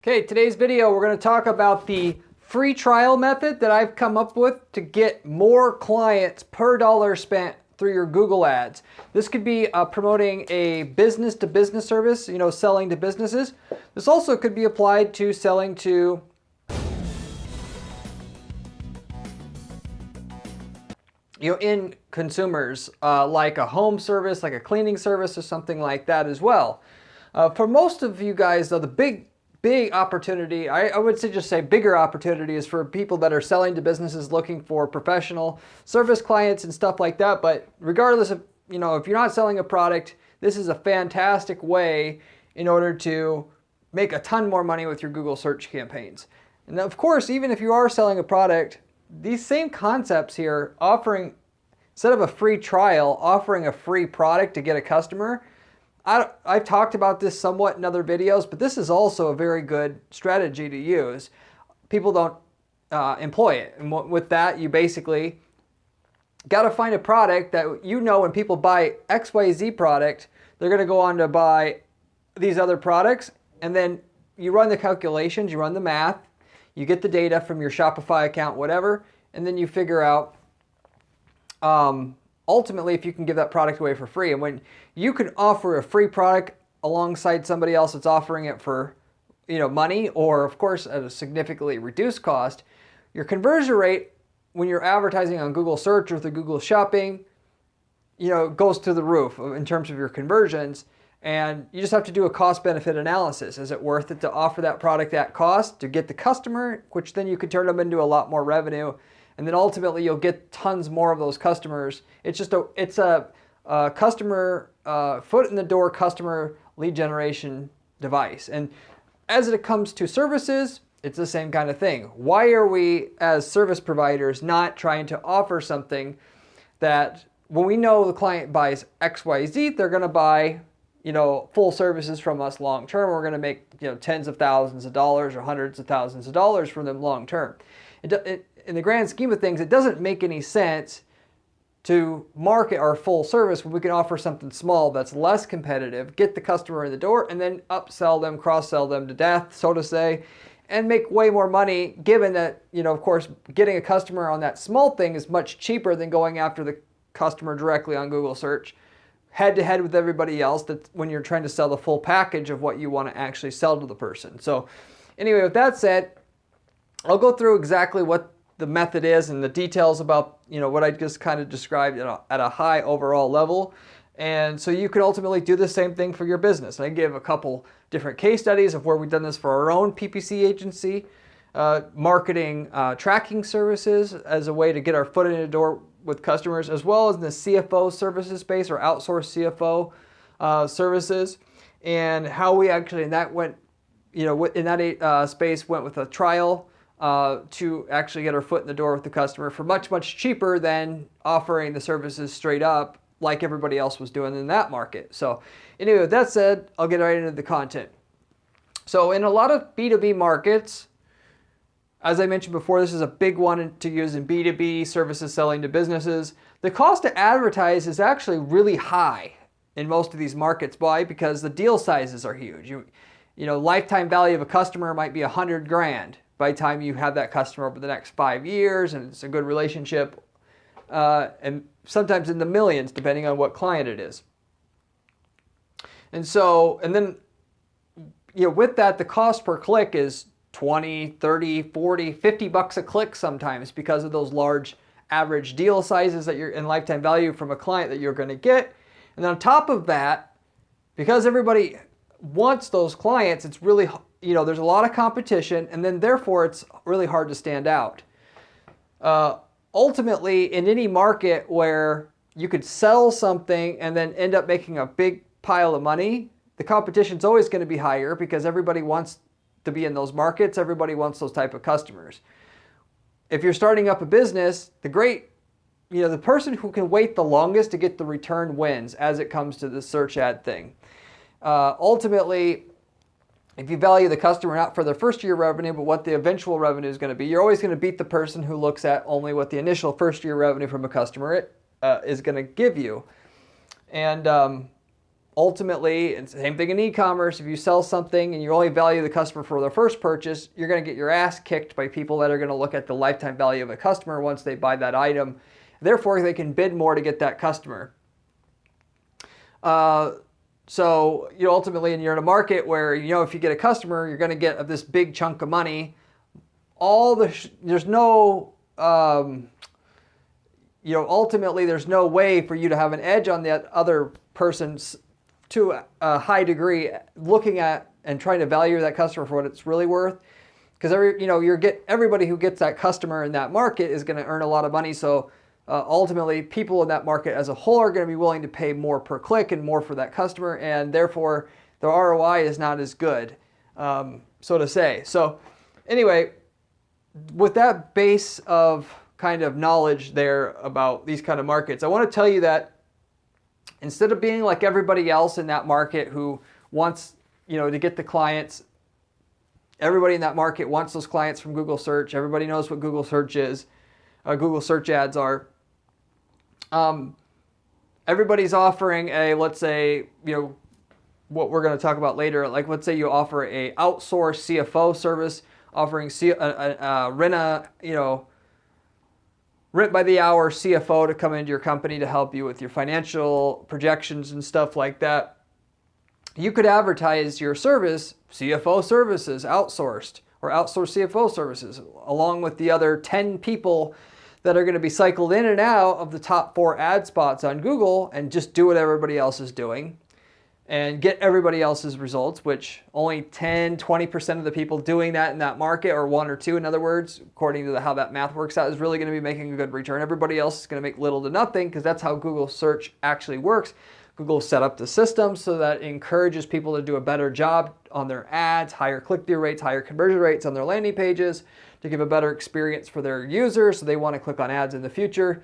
Okay, today's video we're going to talk about the free trial method that I've come up with to get more clients per dollar spent through your Google ads. This could be promoting a business-to-business service, selling to businesses. This also could be applied to selling to end consumers, like a home service, like a cleaning service or something like that as well. For most of you guys though, the big opportunity, I would say bigger opportunity, is for people that are selling to businesses looking for professional service clients and stuff like that. But regardless of, if you're not selling a product, this is a fantastic way in order to make a ton more money with your Google search campaigns. And of course, even if you are selling a product, these same concepts here, offering, instead of a free trial, offering a free product to get a customer. I've talked about this somewhat in other videos, but this is also a very good strategy to use. People don't employ it. And with that, you basically got to find a product that when people buy XYZ product, they're going to go on to buy these other products. And then you run the calculations, you run the math, you get the data from your Shopify account, whatever, and then you figure out ultimately if you can give that product away for free. And when you can offer a free product alongside somebody else that's offering it for money, or of course at a significantly reduced cost, your conversion rate when you're advertising on Google search or through Google Shopping goes through the roof in terms of your conversions. And you just have to do a cost-benefit analysis. Is it worth it to offer that product at cost to get the customer, which then you could turn them into a lot more revenue, and then ultimately you'll get tons more of those customers. It's a customer foot in the door customer lead generation device. And as it comes to services, it's the same kind of thing. Why are we as service providers not trying to offer something that when we know the client buys XYZ, they're going to buy full services from us long term? We're going to make tens of thousands of dollars or hundreds of thousands of dollars from them long term. In the grand scheme of things, it doesn't make any sense to market our full service when we can offer something small that's less competitive, get the customer in the door, and then upsell them, cross-sell them to death, so to say, and make way more money, given that, of course, getting a customer on that small thing is much cheaper than going after the customer directly on Google search, head-to-head with everybody else, that's when you're trying to sell the full package of what you want to actually sell to the person. So anyway, with that said, I'll go through exactly what the method is and the details about what I just kind of described at a high overall level. And so you can ultimately do the same thing for your business. And I gave a couple different case studies of where we've done this for our own PPC agency, marketing tracking services as a way to get our foot in the door with customers, as well as in the CFO services space or outsourced CFO services, and how we actually in that space went with a trial to actually get our foot in the door with the customer for much cheaper than offering the services straight up like everybody else was doing in that market. So anyway, with that said, I'll get right into the content. So in a lot of B2B markets, as I mentioned before, this is a big one to use in B2B services selling to businesses. The cost to advertise is actually really high in most of these markets. Why? Because the deal sizes are huge. Lifetime value of a customer might be $100,000 by the time you have that customer over the next 5 years, and it's a good relationship, and sometimes in the millions, depending on what client it is. And then with that, the cost per click is 20, 30, 40, 50 bucks a click sometimes because of those large average deal sizes that you're in lifetime value from a client that you're going to get. And then on top of that, because everybody wants those clients, it's really, there's a lot of competition, and then therefore it's really hard to stand out. Ultimately, in any market where you could sell something and then end up making a big pile of money, the competition's always going to be higher because everybody wants to be in those markets. Everybody wants those type of customers. If you're starting up a business, the person who can wait the longest to get the return wins as it comes to the search ad thing. Ultimately, if you value the customer not for their first year revenue, but what the eventual revenue is going to be, you're always going to beat the person who looks at only what the initial first year revenue from a customer is going to give you. And ultimately, and same thing in e-commerce, if you sell something and you only value the customer for their first purchase, you're going to get your ass kicked by people that are going to look at the lifetime value of a customer once they buy that item. Therefore, they can bid more to get that customer. So ultimately, you're in a market where, if you get a customer, you're going to get this big chunk of money. There's no, ultimately, there's no way for you to have an edge on that other person's to a high degree, looking at and trying to value that customer for what it's really worth. Because everybody who gets that customer in that market is going to earn a lot of money. So ultimately, people in that market as a whole are going to be willing to pay more per click and more for that customer, and therefore the ROI is not as good, so to say. So anyway, with that base of kind of knowledge there about these kind of markets, I want to tell you that instead of being like everybody else in that market who wants, to get the clients, everybody in that market wants those clients from Google search. Everybody knows what Google search is, Google search ads are. Everybody's offering let's say, what we're going to talk about later, like let's say you offer a outsourced CFO service, offering rent by the hour CFO to come into your company to help you with your financial projections and stuff like that. You could advertise your service, CFO services, outsourced, or outsourced CFO services, along with the other 10 people that are going to be cycled in and out of the top 4 ad spots on Google, and just do what everybody else is doing and get everybody else's results, which only 10-20% of the people doing that in that market, or 1 or 2, in other words, according to how that math works out, is really going to be making a good return. Everybody else is going to make little to nothing, because that's how Google search actually works. Google set up the system so that it encourages people to do a better job on their ads, higher click-through rates, higher conversion rates on their landing pages, to give a better experience for their users, so they want to click on ads in the future.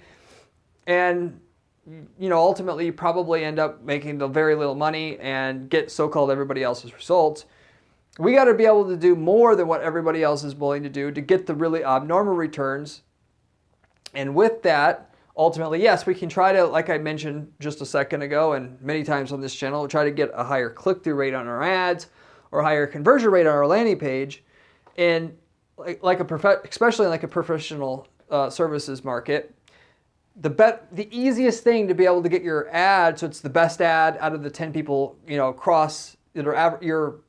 And ultimately you probably end up making very little money and get so-called everybody else's results. We got to be able to do more than what everybody else is willing to do to get the really abnormal returns. And with that, ultimately, yes, we can try to, like I mentioned just a second ago and many times on this channel, try to get a higher click-through rate on our ads or a higher conversion rate on our landing page. And especially like a professional services market, the easiest thing to be able to get your ad, so it's the best ad out of the 10 people across that you're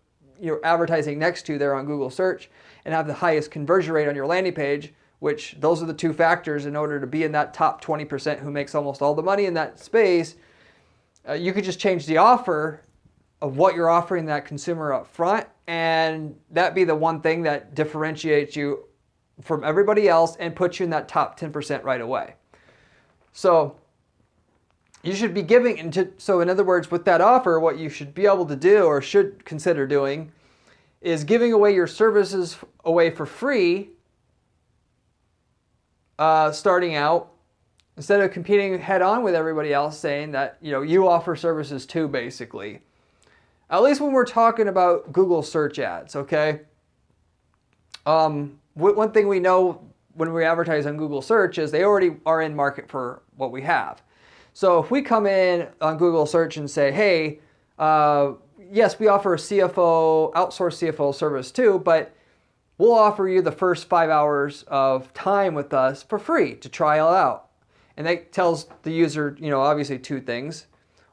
advertising next to there on Google search, and have the highest conversion rate on your landing page, which those are the 2 factors in order to be in that top 20% who makes almost all the money in that space. You could just change the offer of what you're offering that consumer up front, and that be the one thing that differentiates you from everybody else and puts you in that top 10% right away. So you should be giving, so in other words, with that offer, what you should be able to do, or should consider doing, is giving away your services away for free, starting out, instead of competing head on with everybody else, saying that you offer services too, basically. At least when we're talking about Google search ads, okay? One thing we know when we advertise on Google search is they already are in market for what we have. So if we come in on Google search and say, hey, yes, we offer a outsourced CFO service too, but we'll offer you the first 5 hours of time with us for free to try it out. And that tells the user, obviously 2 things.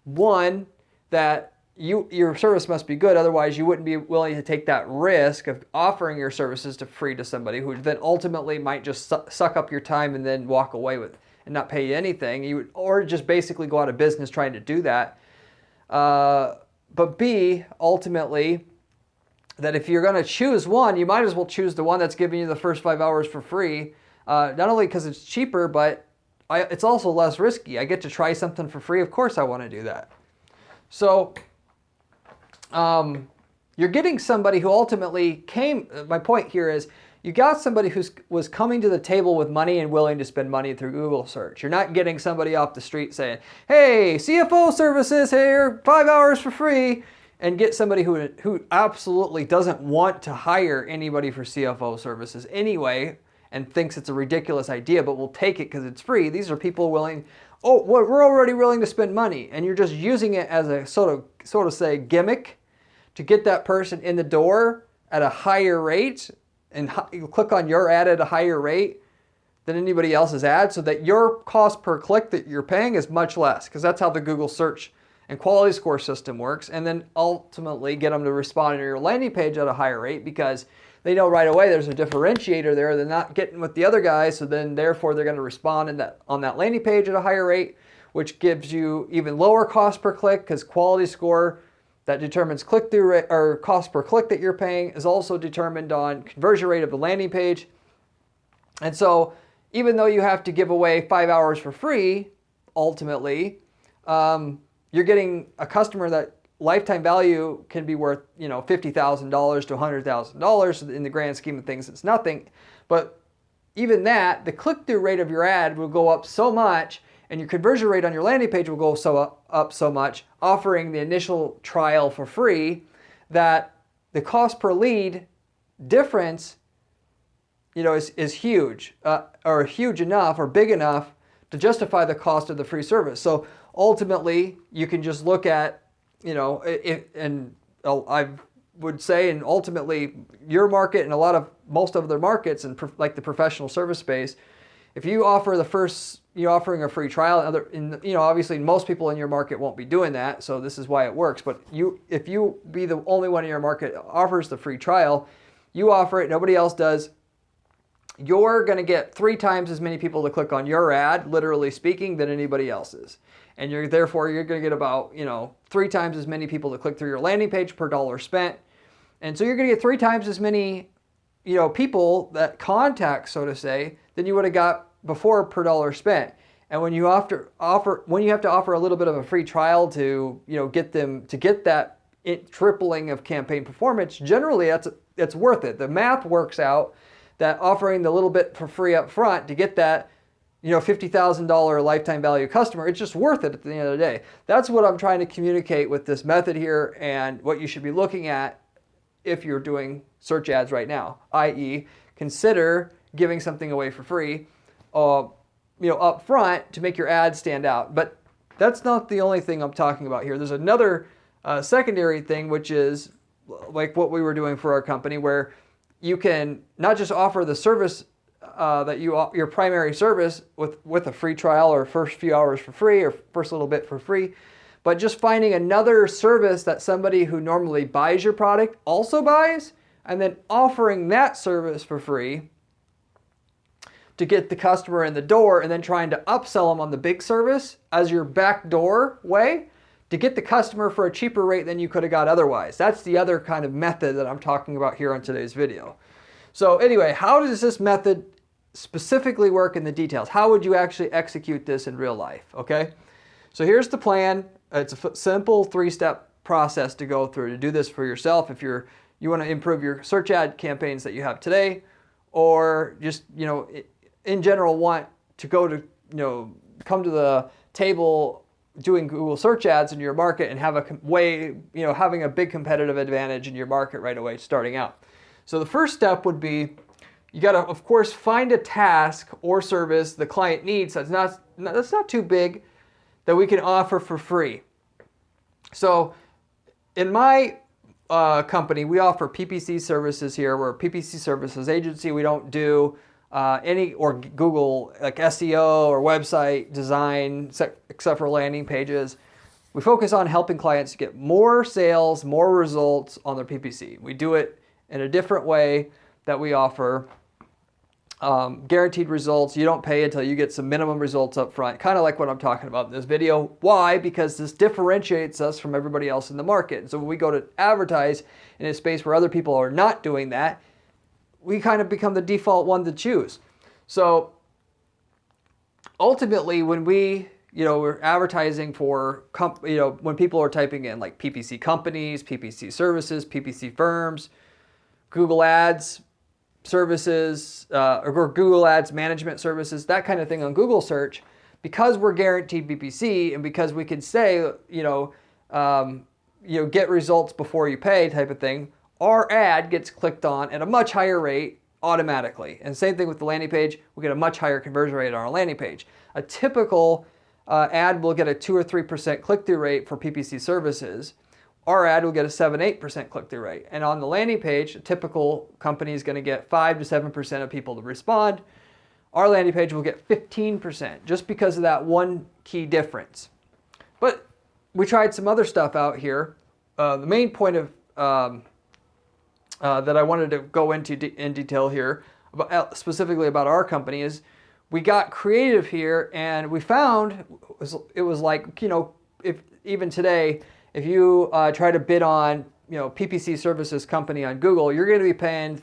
One, that your service must be good, otherwise you wouldn't be willing to take that risk of offering your services to free to somebody who then ultimately might just suck up your time and then walk away with and not pay you anything. Or just basically go out of business trying to do that. But B, ultimately, that if you're going to choose one, you might as well choose the one that's giving you the first 5 hours for free. Not only because it's cheaper, but it's also less risky. I get to try something for free. Of course I want to do that. So you're getting somebody who ultimately my point here is, you got somebody who was coming to the table with money and willing to spend money through Google search. You're not getting somebody off the street saying, hey, CFO services here, 5 hours for free, and get somebody who absolutely doesn't want to hire anybody for CFO services anyway and thinks it's a ridiculous idea, but will take it because it's free. These are people oh, well, we're already willing to spend money, and you're just using it as a sort of say gimmick to get that person in the door at a higher rate, and you click on your ad at a higher rate than anybody else's ad, so that your cost per click that you're paying is much less, because that's how the Google search and quality score system works, and then ultimately get them to respond to your landing page at a higher rate, because they know right away there's a differentiator there. They're not getting with the other guys, so then therefore they're going to respond on that landing page at a higher rate, which gives you even lower cost per click, because quality score that determines click-through rate or cost per click that you're paying is also determined on conversion rate of the landing page. And so even though you have to give away 5 hours for free, ultimately, you're getting a customer that lifetime value can be worth, $50,000 to $100,000. In the grand scheme of things, it's nothing. But even that, the click-through rate of your ad will go up so much, and your conversion rate on your landing page will go up so much, offering the initial trial for free, that the cost per lead difference, is huge, or huge enough or big enough to justify the cost of the free service. So ultimately, you can just look at, I would say, and ultimately your market and most of their markets, and like the professional service space, if you offer offering a free trial, obviously most people in your market won't be doing that, so this is why it works. But if you be the only one in your market that offers the free trial, you offer it, nobody else does, you're going to get 3 times as many people to click on your ad, literally speaking, than anybody else's. And you're going to get about, 3 times as many people to click through your landing page per dollar spent. And so you're going to get 3 times as many, people that contact, so to say, than you would have got before per dollar spent. And when you have to offer a little bit of a free trial to, get them to get that tripling of campaign performance, generally it's worth it. The math works out that offering the little bit for free up front to get that, $50,000 lifetime value customer, it's just worth it at the end of the day. That's what I'm trying to communicate with this method here, and what you should be looking at if you're doing search ads right now, i.e. consider giving something away for free, up front to make your ad stand out. But that's not the only thing I'm talking about here. There's another secondary thing, which is like what we were doing for our company, where you can not just offer the service your primary service with a free trial or first few hours for free or first little bit for free, but just finding another service that somebody who normally buys your product also buys, and then offering that service for free to get the customer in the door, and then trying to upsell them on the big service as your backdoor way to get the customer for a cheaper rate than you could have got otherwise. That's the other kind of method that I'm talking about here on today's video. So anyway, how does this method specifically work in the details? How would you actually execute this in real life? Okay, so here's the plan. It's a simple 3-step process to go through to do this for yourself if you want to improve your search ad campaigns that you have today, or just in general want to go to come to the table doing Google search ads in your market and have having a big competitive advantage in your market right away starting out. So the first step would be, you got to, of course, find a task or service the client needs that's not too big, that we can offer for free. So in my company, we offer PPC services here. We're a PPC services agency. We don't do or Google like SEO or website design, except for landing pages. We focus on helping clients to get more sales, more results on their PPC. We do it in a different way that we offer guaranteed results. You don't pay until you get some minimum results up front, kind of like what I'm talking about in this video. Why? Because this differentiates us from everybody else in the market. And so when we go to advertise in a space where other people are not doing that, we kind of become the default one to choose. So ultimately, when we're advertising for, when people are typing in like PPC companies, PPC services, PPC firms, Google Ads services, or Google Ads management services, that kind of thing on Google search, because we're guaranteed PPC and because we can say, get results before you pay type of thing, our ad gets clicked on at a much higher rate automatically. And same thing with the landing page, we get a much higher conversion rate on our landing page. A typical ad will get a 2 or 3% click-through rate for PPC services. Our ad will get a 7-8% click-through rate. And on the landing page, a typical company is going to get 5 to 7% of people to respond. Our landing page will get 15% just because of that one key difference. But we tried some other stuff out here. The main point of that I wanted to go into in detail here, specifically about our company, is we got creative here, and we found it was like, if even today, if you try to bid on, PPC services company on Google, you're going to be paying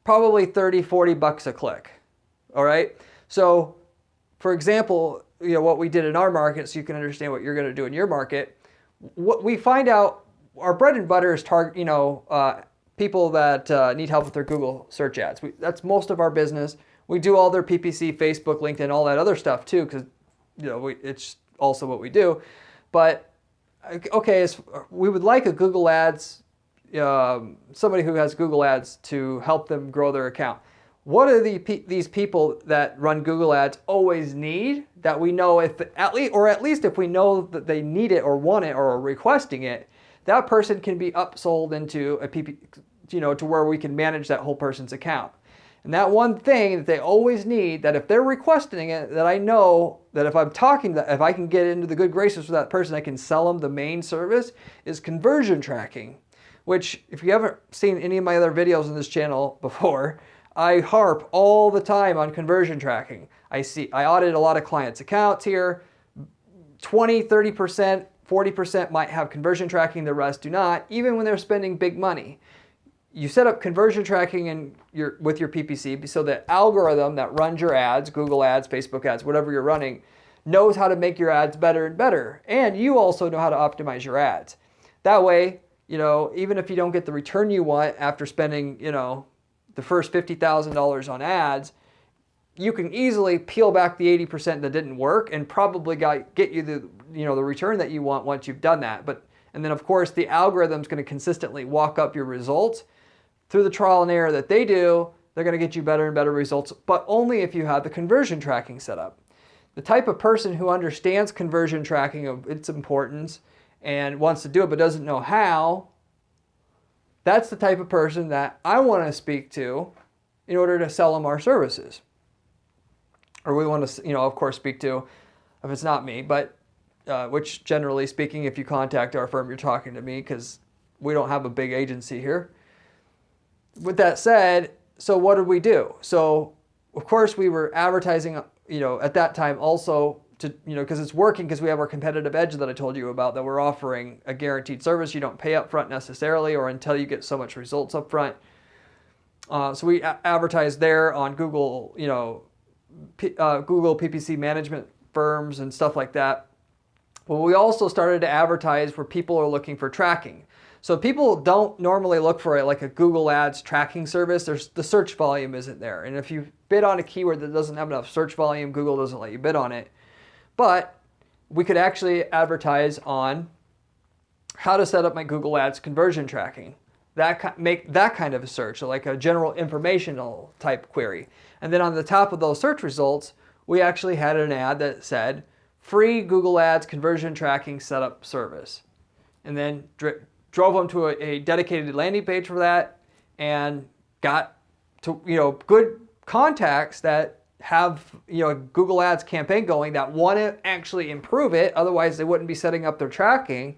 probably 30, 40 bucks a click. All right. So for example, what we did in our market, so you can understand what you're going to do in your market, what we find out, our bread and butter is people that need help with their Google search ads. That's most of our business. We do all their PPC, Facebook, LinkedIn, all that other stuff too, because it's also what we do. But okay, we would like a Google Ads, somebody who has Google Ads to help them grow their account. What do these people that run Google Ads always need that we know, at least if we know that they need it or want it or are requesting it, that person can be upsold into a to where we can manage that whole person's account. And that one thing that they always need, that if they're requesting it, that I know that if if I can get into the good graces with that person, I can sell them the main service, is conversion tracking. Which, if you haven't seen any of my other videos on this channel before, I harp all the time on conversion tracking. I audit a lot of clients' accounts here. 20, 30%, 40% might have conversion tracking, the rest do not, even when they're spending big money. You set up conversion tracking with your PPC so the algorithm that runs your ads, Google ads, Facebook ads, whatever you're running, knows how to make your ads better and better. And you also know how to optimize your ads. That way, even if you don't get the return you want after spending, the first $50,000 on ads, you can easily peel back the 80% that didn't work and probably get you the return that you want once you've done that. And then of course the algorithm's going to consistently walk up your results through the trial and error that they do. They're going to get you better and better results, but only if you have the conversion tracking set up. The type of person who understands conversion tracking of its importance and wants to do it but doesn't know how, that's the type of person that I want to speak to in order to sell them our services. Or we want to, of course, speak to, if it's not me, but which generally speaking, if you contact our firm, you're talking to me because we don't have a big agency here. With that said, so what did we do? So, of course, we were advertising, at that time also to, because it's working, because we have our competitive edge that I told you about, that we're offering a guaranteed service. You don't pay up front necessarily or until you get so much results up front. So we advertise there on Google, Google PPC management firms and stuff like that. But we also started to advertise where people are looking for tracking. So people don't normally look for like a Google Ads tracking service. The search volume isn't there. And if you bid on a keyword that doesn't have enough search volume, Google doesn't let you bid on it. But we could actually advertise on how to set up my Google Ads conversion tracking. Make that kind of a search, so like a general informational type query. And then on the top of those search results, we actually had an ad that said, free Google Ads conversion tracking setup service. And then drove them to a dedicated landing page for that and got to, good contacts that have, a Google Ads campaign going that want to actually improve it. Otherwise, they wouldn't be setting up their tracking.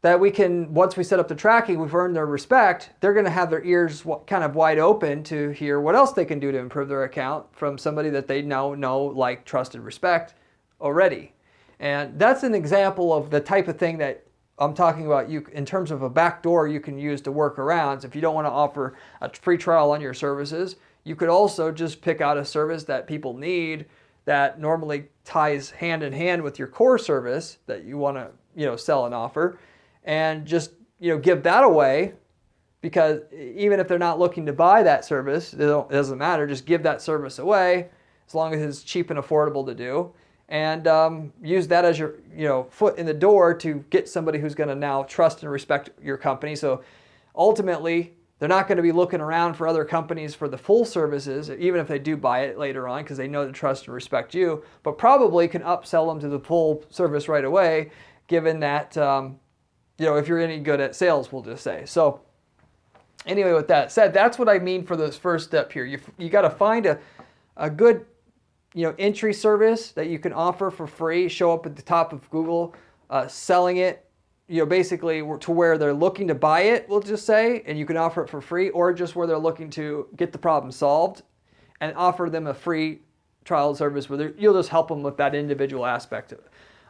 That we can, once we set up the tracking, we've earned their respect. They're going to have their ears kind of wide open to hear what else they can do to improve their account from somebody that they know, like, trust, and respect already. And that's an example of the type of thing that I'm talking about in terms of a backdoor you can use to work around. So if you don't want to offer a free trial on your services, you could also just pick out a service that people need that normally ties hand in hand with your core service that you want to, sell and offer, and just, give that away, because even if they're not looking to buy that service, it doesn't matter. Just give that service away as long as it's cheap and affordable to do, and use that as your, foot in the door to get somebody who's going to now trust and respect your company. So ultimately, They're not going to be looking around for other companies for the full services, even if they do buy it later on, because they know to trust and respect you, but probably can upsell them to the full service right away, given that, if you're any good at sales, we'll just say. So anyway, with that said, that's what I mean for this first step here. You got to find a good, entry service that you can offer for free, show up at the top of Google, selling it, basically to where they're looking to buy it, we'll just say, and you can offer it for free, or just where they're looking to get the problem solved and offer them a free trial service where you'll just help them with that individual aspect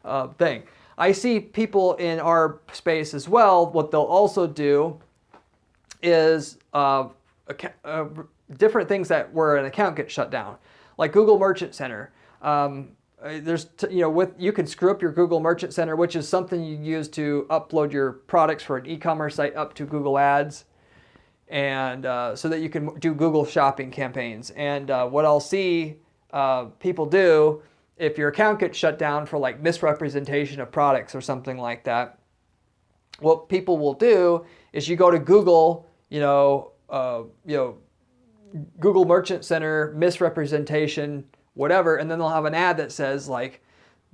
of thing. I see people in our space as well, what they'll also do is different things where an account gets shut down, like Google Merchant Center. You can screw up your Google Merchant Center, which is something you use to upload your products for an e-commerce site up to Google Ads, and so that you can do Google shopping campaigns. And what I'll see people do, if your account gets shut down for like misrepresentation of products or something like that, what people will do is you go to Google, Google Merchant Center misrepresentation, whatever, and then they'll have an ad that says like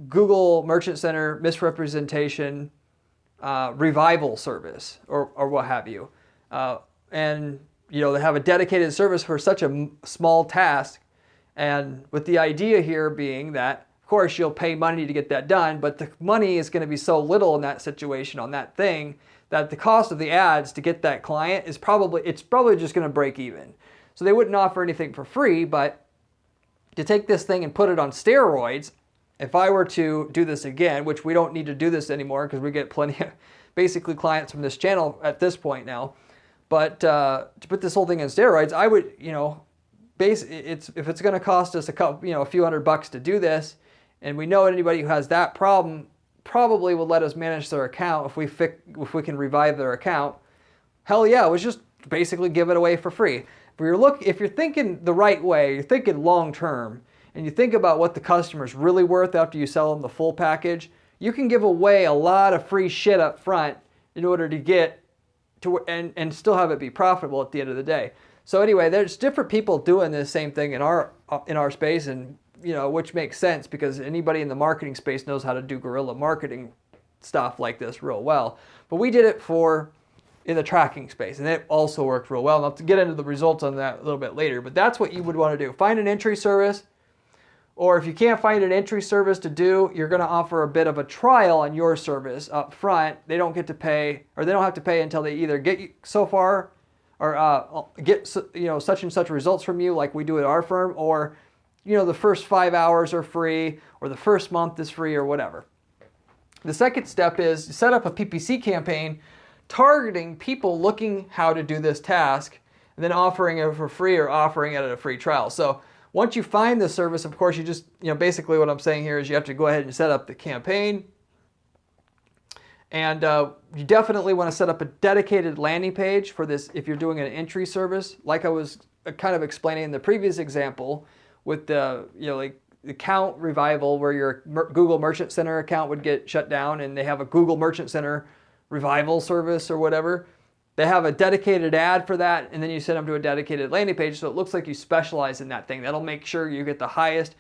Google Merchant Center misrepresentation revival service or what have you. And they have a dedicated service for such a small task. And with the idea here being that, of course, you'll pay money to get that done, but the money is going to be so little in that situation on that thing that the cost of the ads to get that client is probably just going to break even. So they wouldn't offer anything for free, but to take this thing and put it on steroids, if I were to do this again, which we don't need to do this anymore because we get plenty of basically clients from this channel at this point now, but to put this whole thing on steroids, I would, if it's going to cost us a few $100 to do this, and we know anybody who has that problem probably will let us manage their account if we can revive their account. Hell yeah, let's just basically give it away for free. If you're thinking the right way, you're thinking long term, and you think about what the customer's really worth after you sell them the full package, you can give away a lot of free shit up front in order to get to and still have it be profitable at the end of the day. So anyway, there's different people doing this same thing in our space, and which makes sense because anybody in the marketing space knows how to do guerrilla marketing stuff like this real well. But we did it in the tracking space, and it also worked real well. And I'll get into the results on that a little bit later, but that's what you would want to do. Find an entry service, or if you can't find an entry service to do, you're going to offer a bit of a trial on your service up front. They don't get to pay, or they don't have to pay until they either get you so far or get such and such results from you like we do at our firm, or the first 5 hours are free, or the first month is free, or whatever. The second step is to set up a PPC campaign targeting people looking how to do this task, and then offering it for free or offering it at a free trial. So once you find the service, of course, you just, basically what I'm saying here is you have to go ahead and set up the campaign. And you definitely want to set up a dedicated landing page for this if you're doing an entry service, like I was kind of explaining in the previous example with the, like account revival where your Google Merchant Center account would get shut down and they have a Google Merchant Center revival service or whatever. They have a dedicated ad for that, and then you send them to a dedicated landing page so it looks like you specialize in that thing. That'll make sure you get the highest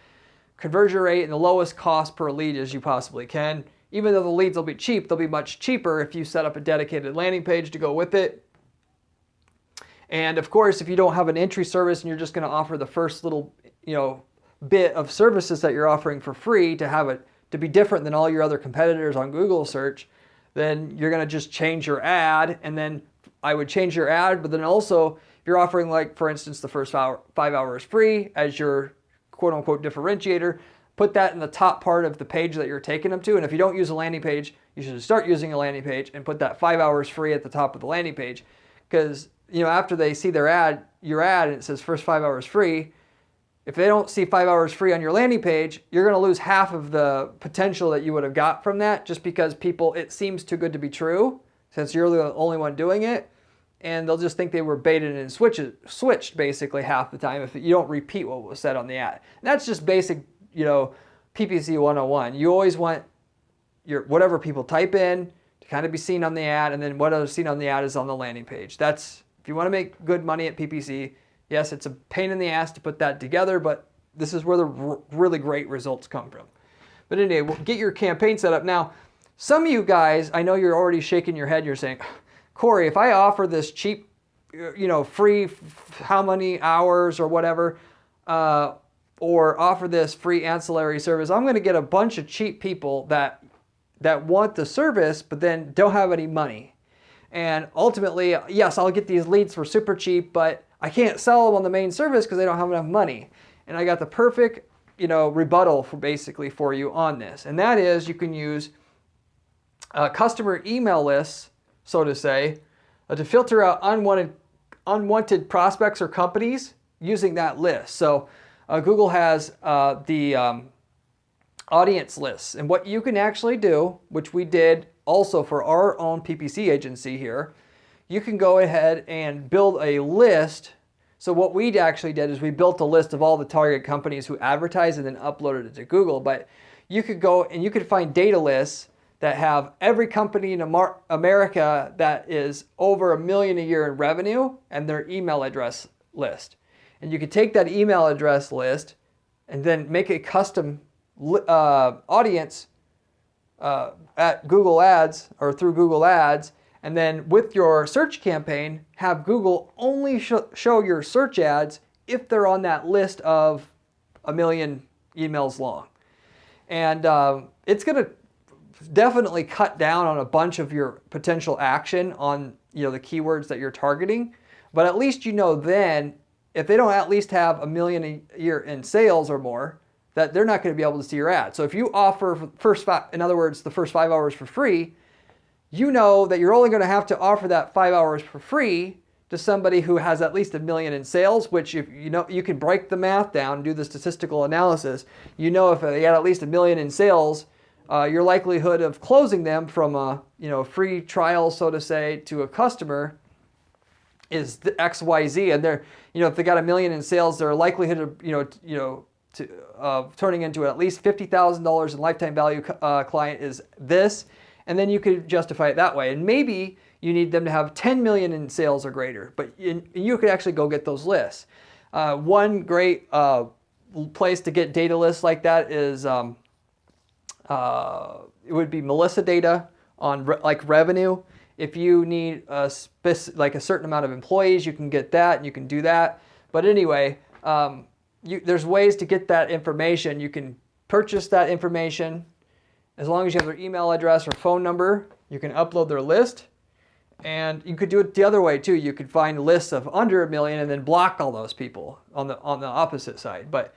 conversion rate and the lowest cost per lead as you possibly can. Even though the leads will be cheap, they'll be much cheaper if you set up a dedicated landing page to go with it. And of course, if you don't have an entry service and you're just going to offer the first little, bit of services that you're offering for free to have it to be different than all your other competitors on Google search, then you're going to just change your ad. And then I would change your ad, but then also if you're offering, like, for instance, the first 5 hours free as your quote unquote differentiator, put that in the top part of the page that you're taking them to. And if you don't use a landing page, you should start using a landing page and put that 5 hours free at the top of the landing page. Because, after they see your ad, and it says first 5 hours free, if they don't see 5 hours free on your landing page, you're going to lose half of the potential that you would have got from that, just because it seems too good to be true since you're the only one doing it. And they'll just think they were baited and switched basically half the time if you don't repeat what was said on the ad. And that's just basic, PPC 101. You always want whatever people type in to kind of be seen on the ad, and then what is seen on the ad is on the landing page. That's If you want to make good money at PPC, yes, it's a pain in the ass to put that together, but this is where the really great results come from. But anyway, we'll get your campaign set up. Now, some of you guys, I know you're already shaking your head. You're saying, Corey, if I offer this cheap, free how many hours or whatever, or offer this free ancillary service, I'm going to get a bunch of cheap people that want the service but then don't have any money. And ultimately, yes, I'll get these leads for super cheap, but I can't sell them on the main service because they don't have enough money. And I got the perfect, rebuttal for you on this. And that is, you can use customer email lists, so to say, to filter out unwanted prospects or companies using that list. So Google has the audience lists. And what you can actually do, which we did also for our own PPC agency here, you can go ahead and build a list. So what we actually did is we built a list of all the target companies who advertise and then uploaded it to Google. But you could go and you could find data lists that have every company in America that is over $1 million a year in revenue and their email address list. And you could take that email address list and then make a custom audience at Google Ads or through Google Ads. And then with your search campaign, have Google only show your search ads if they're on that list of 1 million emails long. And it's going to definitely cut down on a bunch of your potential action on the keywords that you're targeting. But at least then, if they don't at least have 1 million a year in sales or more, that they're not going to be able to see your ad. So if you offer in other words, the first 5 hours for free, you know that you're only going to have to offer that 5 hours for free to somebody who has at least 1 million in sales, which if you can break the math down and do the statistical analysis. If they had at least 1 million in sales, your likelihood of closing them from a free trial, so to say, to a customer is the XYZ. And they're if they got 1 million in sales, their likelihood of turning into at least $50,000 in lifetime value client is this. And then you could justify it that way. And maybe you need them to have 10 million in sales or greater, but you could actually go get those lists. One great place to get data lists like that is it would be Melissa data on revenue. If you need a certain amount of employees, you can get that and you can do that. But anyway, there's ways to get that information. You can purchase that information. As long as you have their email address or phone number, you can upload their list. And you could do it the other way too. You could find lists of under 1 million and then block all those people on the opposite side. But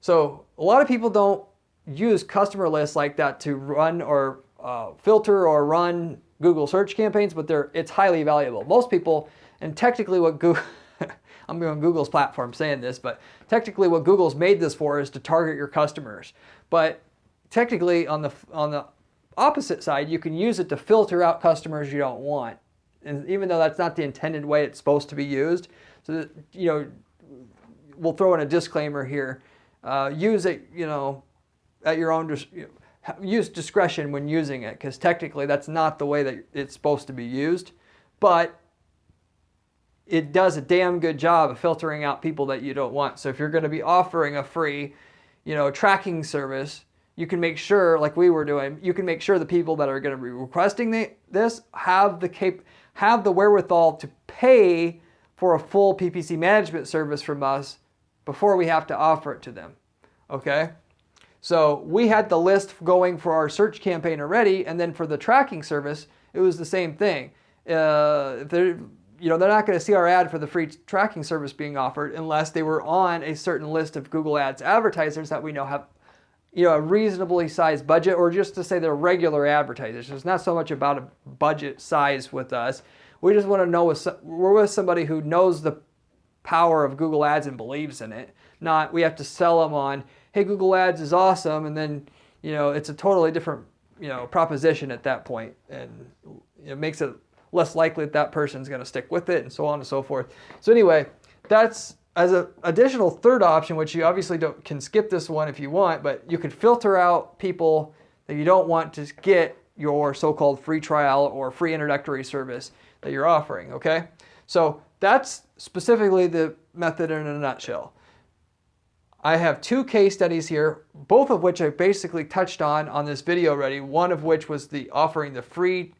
so a lot of people don't use customer lists like that to run or filter or run Google search campaigns, but it's highly valuable. Most people, and technically what Google, I'm on Google's platform saying this, but technically what Google's made this for is to target your customers. But technically on the opposite side, you can use it to filter out customers you don't want. And even though that's not the intended way it's supposed to be used, so we'll throw in a disclaimer here. Use it, at your own use discretion when using it, because technically that's not the way that it's supposed to be used. But it does a damn good job of filtering out people that you don't want. So if you're going to be offering a free, tracking service, you can make sure, like we were doing, you can make sure the people that are going to be requesting this have the wherewithal to pay for a full PPC management service from us before we have to offer it to them. Okay? So we had the list going for our search campaign already, and then for the tracking service, it was the same thing. They're not going to see our ad for the free tracking service being offered unless they were on a certain list of Google Ads advertisers that we know have a reasonably sized budget, or just to say they're regular advertisers. It's not so much about a budget size with us. We just want to know we're with somebody who knows the power of Google Ads and believes in it. Not we have to sell them on, hey, Google Ads is awesome, and then it's a totally different proposition at that point, and it makes it less likely that person's going to stick with it, and so on and so forth. So anyway, that's as an additional third option, which you obviously can skip this one if you want, but you can filter out people that you don't want to get your so-called free trial or free introductory service that you're offering, okay? So that's specifically the method in a nutshell. I have 2 case studies here, both of which I basically touched on this video already. One of which was offering the free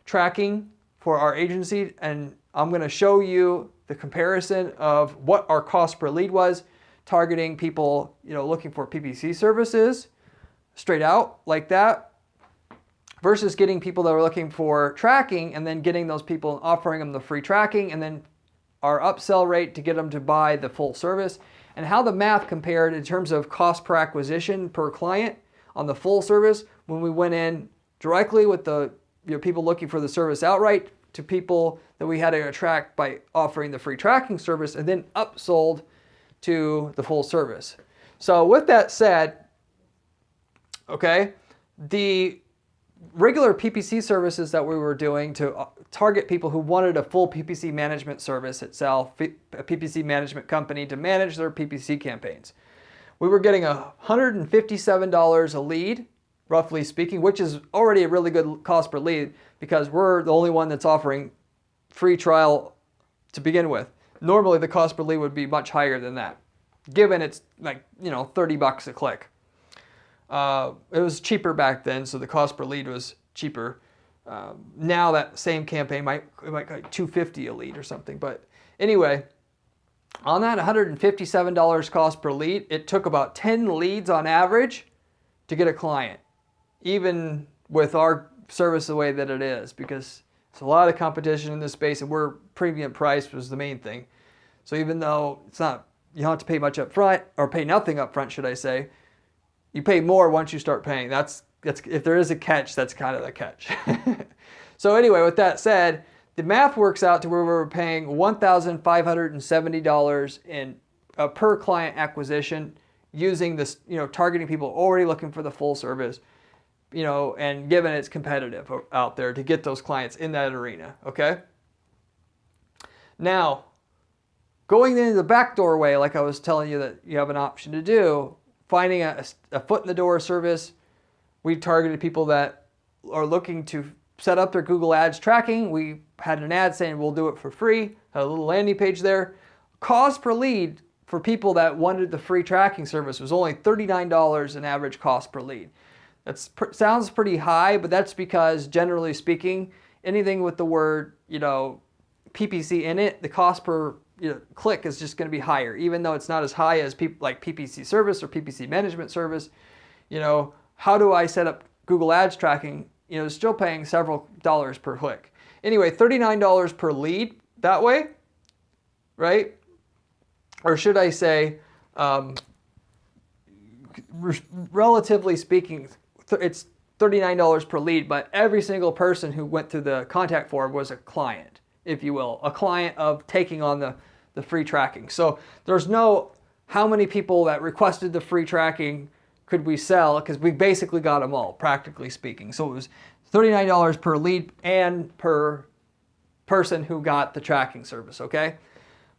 tracking for our agency, and I'm going to show you the comparison of what our cost per lead was, targeting people, looking for PPC services straight out like that, versus getting people that are looking for tracking and then getting those people, offering them the free tracking, and then our upsell rate to get them to buy the full service, and how the math compared in terms of cost per acquisition per client on the full service when we went in directly with the people looking for the service outright to people that we had to attract by offering the free tracking service, and then upsold to the full service. So with that said, okay, the regular PPC services that we were doing to target people who wanted a full PPC management service itself, a PPC management company to manage their PPC campaigns. We were getting $157 a lead, roughly speaking, which is already a really good cost per lead because we're the only one that's offering free trial to begin with. Normally the cost per lead would be much higher than that, given it's like, $30 a click. It was cheaper back then, so the cost per lead was cheaper. Now that same campaign might like $250 a lead or something. But anyway, on that $157 cost per lead, it took about 10 leads on average to get a client, even with our service the way that it is, because there's a lot of competition in this space, and we're premium price was the main thing. So even though it's not, you don't have to pay much up front, or pay nothing up front, should I say, you pay more once you start paying. That's if there is a catch, that's kind of the catch. So anyway, with that said, the math works out to where we're paying $1,570 in per client acquisition, using this, targeting people already looking for the full service, and given it's competitive out there to get those clients in that arena. Okay. Now, going into the backdoor way, like I was telling you that you have an option to do, finding a foot in the door service. We targeted people that are looking to set up their Google Ads tracking. We had an ad saying we'll do it for free, had a little landing page there. Cost per lead for people that wanted the free tracking service was only $39 an average cost per lead. That sounds pretty high, but that's because generally speaking, anything with the word, PPC in it, the cost per click is just going to be higher, even though it's not as high as like PPC service or PPC management service. How do I set up Google Ads tracking? Still paying several dollars per click. Anyway, $39 per lead that way, right? Or should I say, relatively speaking, it's $39 per lead, but every single person who went through the contact form was a client, if you will, a client of taking on the free tracking. So there's no how many people that requested the free tracking could we sell, because we basically got them all, practically speaking. So it was $39 per lead and per person who got the tracking service, okay?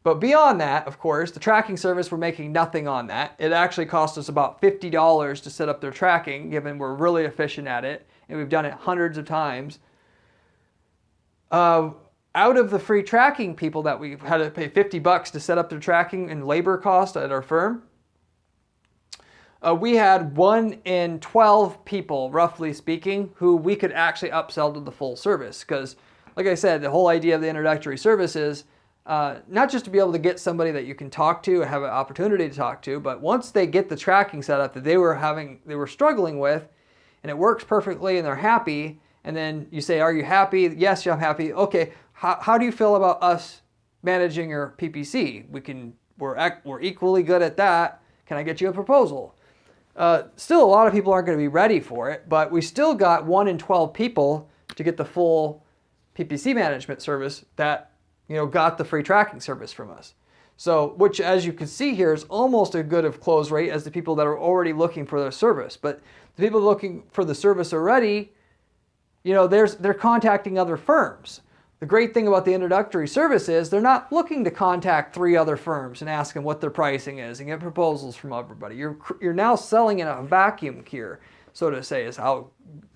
But beyond that, of course, the tracking service, we're making nothing on that. It actually cost us about $50 to set up their tracking, given we're really efficient at it, and we've done it hundreds of times. Out of the free tracking people that we had to pay $50 to set up their tracking and labor cost at our firm, we had 1 in 12 people, roughly speaking, who we could actually upsell to the full service. Because, like I said, the whole idea of the introductory service is not just to be able to get somebody that you can talk to and have an opportunity to talk to, but once they get the tracking set up that they were struggling with, and it works perfectly and they're happy, and then you say, are you happy? Yes, I'm happy. Okay, how do you feel about us managing your PPC? We're equally good at that. Can I get you a proposal? Still, a lot of people aren't going to be ready for it, but we still got 1 in 12 people to get the full PPC management service that, got the free tracking service from us. So, which, as you can see here, is almost as good of close rate as the people that are already looking for their service. But the people looking for the service already, they're contacting other firms. The great thing about the introductory service is they're not looking to contact 3 other firms and ask them what their pricing is and get proposals from everybody. You're now selling in a vacuum here, so to say, is how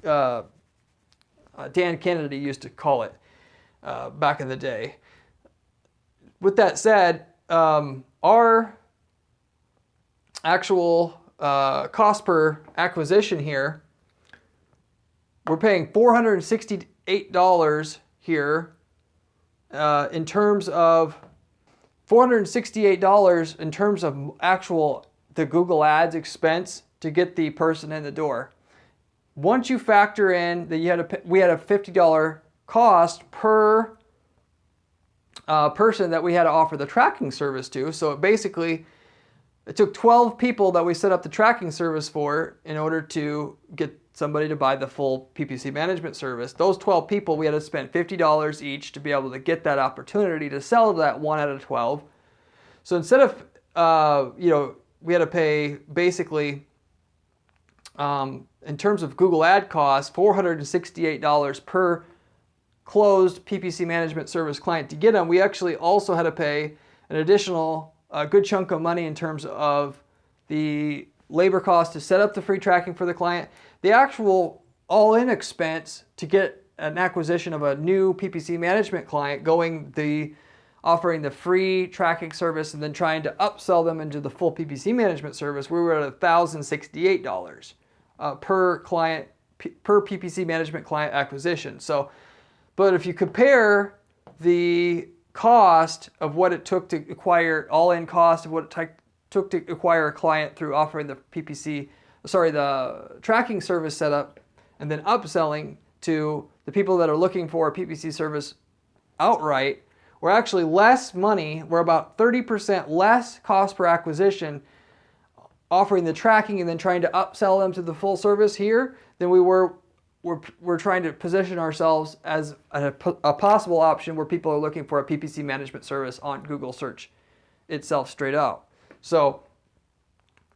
Dan Kennedy used to call it back in the day. with that said, our actual cost per acquisition here, we're paying $468 here in terms of $468 in terms of actual the Google Ads expense to get the person in the door. Once you factor in that we had a $50 cost per person that we had to offer the tracking service to. So it took 12 people that we set up the tracking service for in order to get somebody to buy the full PPC management service. Those 12 people, we had to spend $50 each to be able to get that opportunity to sell to that 1 out of 12. So instead of, we had to pay basically, in terms of Google ad costs, $468 per closed PPC management service client to get them. We actually also had to pay an additional good chunk of money in terms of the labor cost to set up the free tracking for the client. The actual all-in expense to get an acquisition of a new PPC management client offering the free tracking service and then trying to upsell them into the full PPC management service, we were at $1,068 per client, per PPC management client acquisition. So, but if you compare the cost of what it took to acquire, all-in cost of what it took to acquire a client through offering the the tracking service setup, and then upselling to the people that are looking for a PPC service outright, we're actually less money. We're about 30% less cost per acquisition offering the tracking and then trying to upsell them to the full service here than we were. We're trying to position ourselves as a possible option where people are looking for a PPC management service on Google search itself straight out. So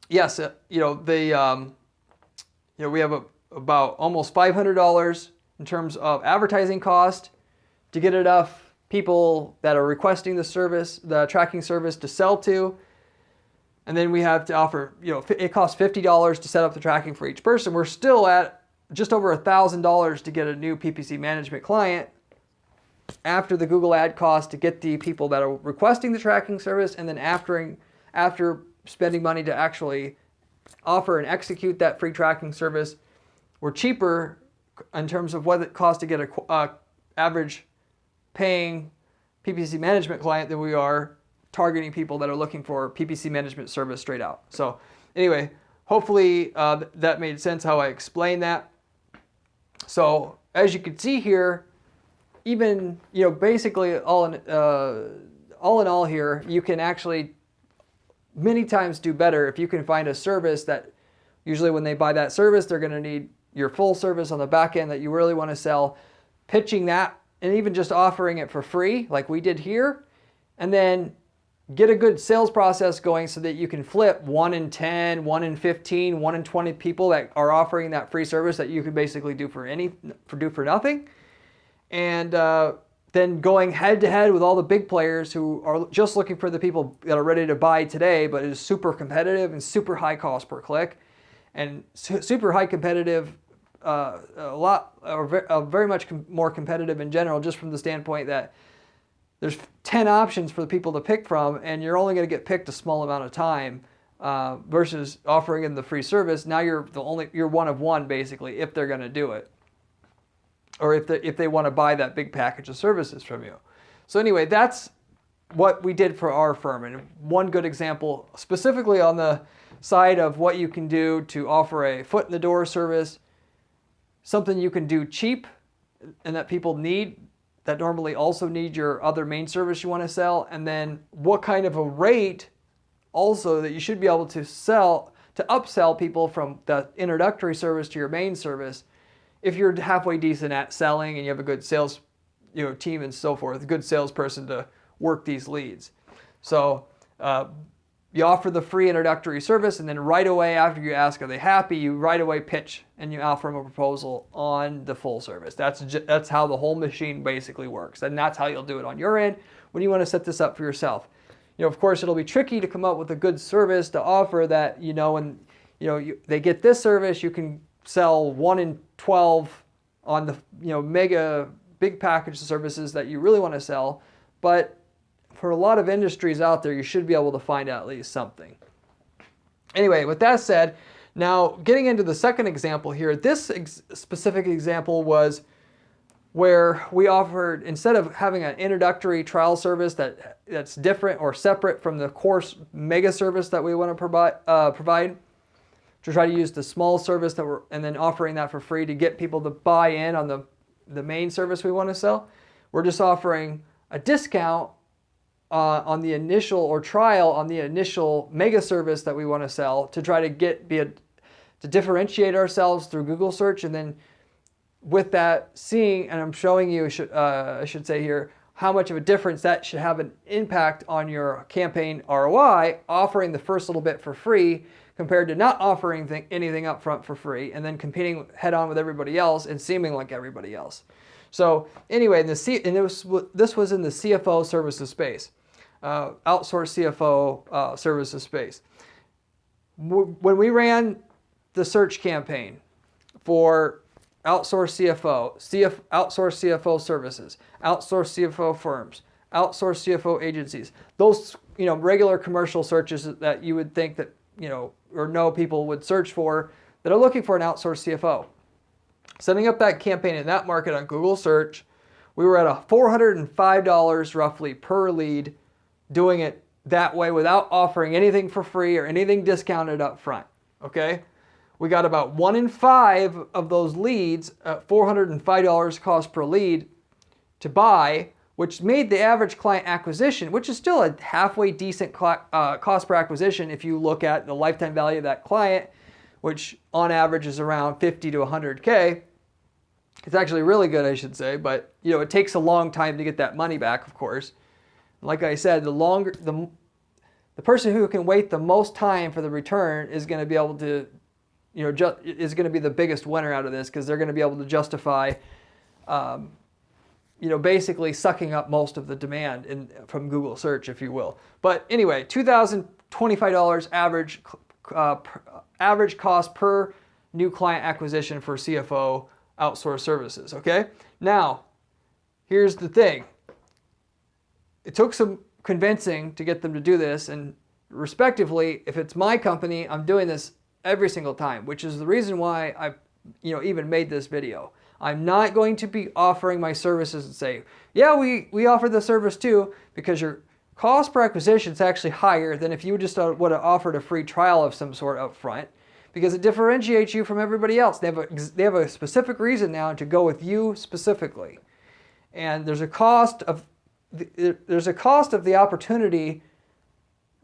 yes, we have about almost $500 in terms of advertising cost to get enough people that are requesting the service, the tracking service, to sell to. And then we have to offer, it costs $50 to set up the tracking for each person. We're still at just over $1,000 to get a new PPC management client after the Google ad cost to get the people that are requesting the tracking service, and then after spending money to actually offer and execute that free tracking service, we're cheaper in terms of what it costs to get a average paying PPC management client than we are targeting people that are looking for PPC management service straight out. So anyway, hopefully that made sense how I explained that. So as you can see here, even, basically all in all here, you can actually many times do better if you can find a service that usually when they buy that service, they're going to need your full service on the back end that you really want to sell, pitching that and even just offering it for free like we did here, and then get a good sales process going so that you can flip 1 in 10, 1 in 15, 1 in 20 people that are offering that free service that you can basically do for nothing. And then going head to head with all the big players who are just looking for the people that are ready to buy today, but it is super competitive and super high cost per click and super high competitive, very much more competitive in general, just from the standpoint that there's 10 options for the people to pick from, and you're only going to get picked a small amount of time versus offering them the free service. Now you're one of one basically if they're going to do it, or if they want to buy that big package of services from you. So anyway, that's what we did for our firm, and one good example specifically on the side of what you can do to offer a foot in the door service, something you can do cheap and that people need, that normally also need your other main service you want to sell, and then what kind of a rate also that you should be able to upsell people from the introductory service to your main service if you're halfway decent at selling and you have a good sales team and so forth, a good salesperson to work these leads. So you offer the free introductory service, and then right away after you ask are they happy, you right away pitch and you offer them a proposal on the full service. That's how the whole machine basically works, and that's how you'll do it on your end when you want to set this up for yourself. Of course, it'll be tricky to come up with a good service to offer that when they get this service, you can sell 1 in 12 on the mega big package of services that you really want to sell, but for a lot of industries out there, you should be able to find at least something. Anyway, with that said, now getting into the second example here, this specific example was where we offered, instead of having an introductory trial service that's different or separate from the course mega service that we want to provide, to try to use the small service and then offering that for free to get people to buy in on the main service we want to sell, we're just offering a discount on the initial or trial on the initial mega service that we want to sell to try to to differentiate ourselves through Google search, and then with that seeing, and I'm showing you, I should say here, how much of a difference that should have an impact on your campaign ROI, offering the first little bit for free compared to not offering anything up front for free and then competing head on with everybody else and seeming like everybody else. So anyway, this was in the CFO services space, outsourced CFO services space. When we ran the search campaign for outsourced outsourced CFO services, outsourced CFO firms, outsourced CFO agencies, those regular commercial searches that you would think that or know people would search for that are looking for an outsourced CFO. Setting up that campaign in that market on Google search, we were at $405 roughly per lead, doing it that way without offering anything for free or anything discounted up front. Okay? We got about 1 in 5 of those leads at $405 cost per lead to buy, which made the average client acquisition, which is still a halfway decent cost per acquisition if you look at the lifetime value of that client, which on average is around 50 to 100K. It's actually really good, I should say, but it takes a long time to get that money back, of course. Like I said, the person who can wait the most time for the return is going to be able to is going to be the biggest winner out of this, because they're going to be able to justify, basically sucking up most of the demand from Google search, if you will. But anyway, $2,025 average cost per new client acquisition for CFO outsourced services. Okay. Now, here's the thing. It took some convincing to get them to do this, and respectively, if it's my company, I'm doing this every single time, which is the reason why I even made this video. I'm not going to be offering my services and say, yeah, we offer the service too, because your cost per acquisition is actually higher than if you just would have offered a free trial of some sort up front, because it differentiates you from everybody else. They have a specific reason now to go with you specifically, and there's a cost of the opportunity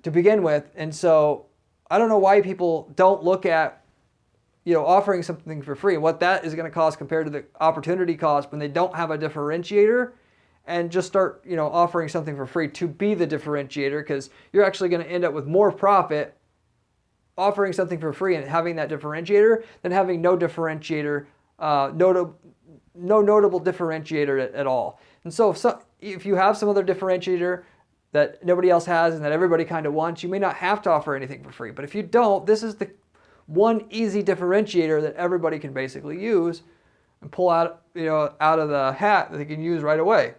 to begin with. And so I don't know why people don't look at, offering something for free, what that is going to cost compared to the opportunity cost when they don't have a differentiator, and just start, offering something for free to be the differentiator, because you're actually going to end up with more profit offering something for free and having that differentiator than having no differentiator, no notable differentiator at all. And so if you have some other differentiator that nobody else has and that everybody kind of wants, you may not have to offer anything for free. But if you don't, this is the one easy differentiator that everybody can basically use and pull out, out of the hat that they can use right away.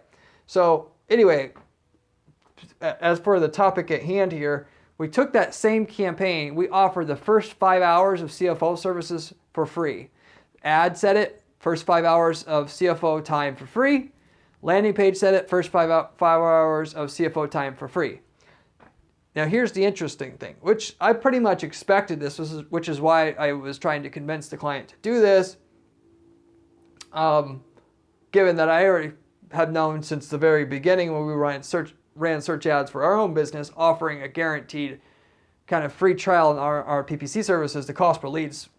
So anyway, as for the topic at hand here, we took that same campaign. We offered the first 5 hours of CFO services for free. Ad set it, first 5 hours of CFO time for free. Landing page set it, first 5 hours of CFO time for free. Now here's the interesting thing, which I pretty much expected this, which is why I was trying to convince the client to do this, given that I already had known since the very beginning when we ran search ads for our own business, offering a guaranteed kind of free trial in our PPC services. The cost per lead's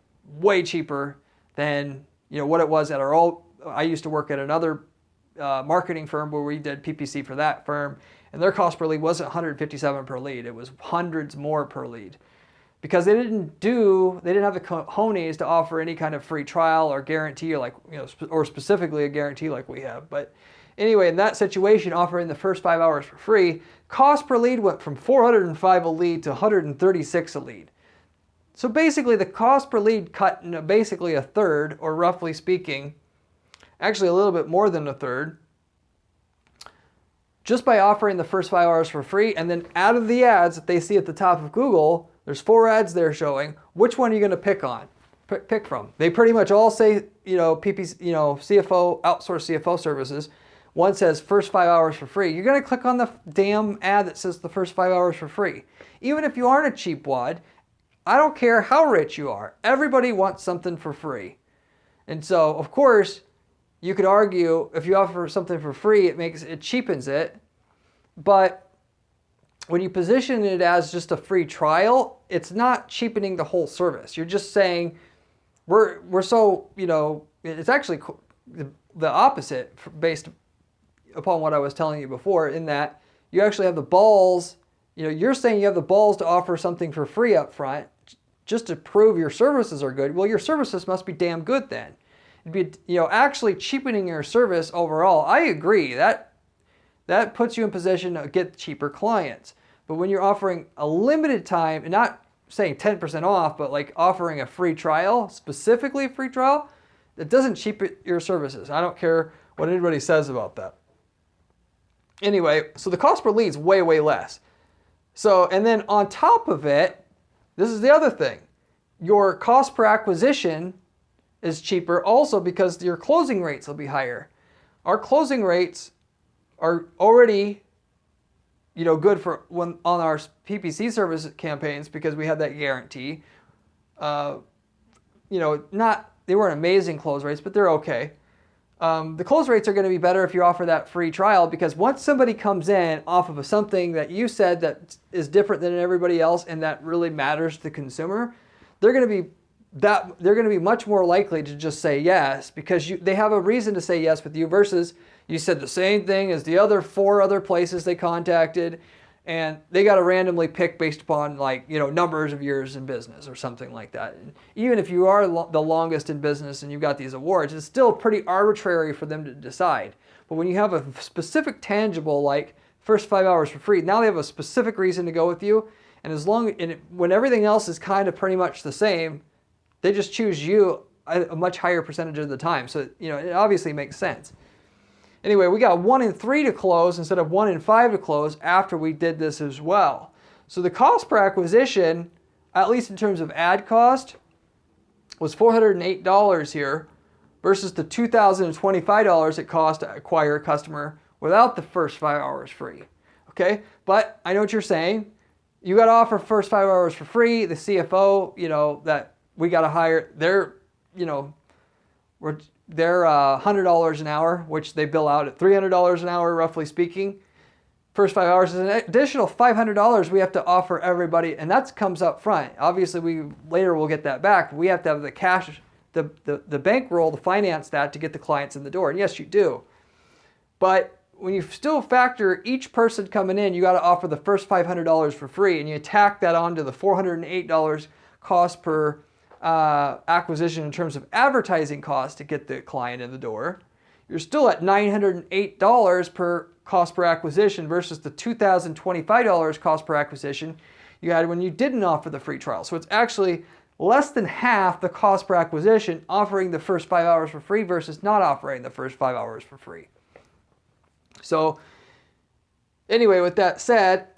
way cheaper than what it was at our old. I used to work at another marketing firm where we did PPC for that firm, and their cost per lead wasn't $157 per lead. It was hundreds more per lead, because they didn't have the cojones to offer any kind of free trial or guarantee, or specifically a guarantee like we have. But anyway, in that situation, offering the first 5 hours for free, cost per lead went from $405 a lead to $136 a lead. So basically, the cost per lead cut in basically a third, or roughly speaking, actually a little bit more than a third, just by offering the first 5 hours for free, and then out of the ads that they see at the top of Google, there's 4 ads they're showing. Which one are you going to pick from? They pretty much all say, PPC, CFO, outsourced CFO services. One says first 5 hours for free. You're going to click on the damn ad that says the first 5 hours for free. Even if you aren't a cheap wad, I don't care how rich you are. Everybody wants something for free. And so, of course, you could argue if you offer something for free, it cheapens it. But when you position it as just a free trial, it's not cheapening the whole service. You're just saying we're so, it's actually the opposite based upon what I was telling you before, in that you actually have the balls. You're saying you have the balls to offer something for free up front just to prove your services are good. Well, your services must be damn good then. It'd be, actually cheapening your service overall. I agree. That puts you in position to get cheaper clients. But when you're offering a limited time, and not saying 10% off, but like offering a free trial, specifically a free trial, it doesn't cheapen your services. I don't care what anybody says about that. Anyway, so the cost per lead is way, way less. So, and then on top of it, this is the other thing. Your cost per acquisition is cheaper also because your closing rates will be higher. Our closing rates are already, good for when on our PPC service campaigns because we have that guarantee. They weren't amazing close rates, but they're okay. The close rates are going to be better if you offer that free trial, because once somebody comes in off of something that you said that is different than everybody else and that really matters to the consumer, they're going to be much more likely to just say yes, because they have a reason to say yes with you, versus you said the same thing as the other 4 other places they contacted, and they got to randomly pick based upon numbers of years in business or something like that. And even if you are the longest in business and you've got these awards, it's still pretty arbitrary for them to decide. But when you have a specific tangible, like first 5 hours for free, now they have a specific reason to go with you. And when everything else is kind of pretty much the same, they just choose you a much higher percentage of the time. So, it obviously makes sense. Anyway, we got 1 in 3 to close instead of 1 in 5 to close after we did this as well. So the cost per acquisition, at least in terms of ad cost, was $408 here versus the $2,025 it cost to acquire a customer without the first 5 hours free. Okay, but I know what you're saying. You got to offer first 5 hours for free. The CFO, that we got to hire, they're $100 an hour, which they bill out at $300 an hour, roughly speaking. First 5 hours is an additional $500 we have to offer everybody, and that comes up front. Obviously, we'll get that back. We have to have the cash, the bankroll to finance that to get the clients in the door. And yes, you do. But when you still factor each person coming in, you got to offer the first $500 for free, and you tack that onto the $408 cost per acquisition in terms of advertising costs to get the client in the door. You're still at $908 per cost per acquisition versus the $2,025 cost per acquisition you had when you didn't offer the free trial. So it's actually less than half the cost per acquisition offering the first 5 hours for free versus not offering the first 5 hours for free. So anyway, with that said,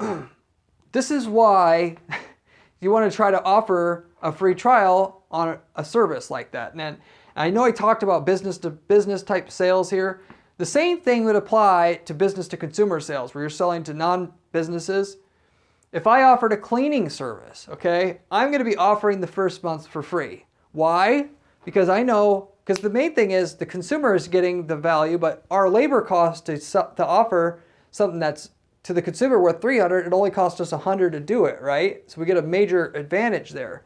this is why you want to try to offer a free trial on a service like that. And then I know I talked about business to business type sales here. The same thing would apply to business to consumer sales where you're selling to non-businesses. If I offered a cleaning service, okay, I'm going to be offering the first month for free. Why? Because the main thing is the consumer is getting the value, but our labor cost to offer something that's to the consumer worth $300, it only costs us $100 to do it, right? So we get a major advantage there.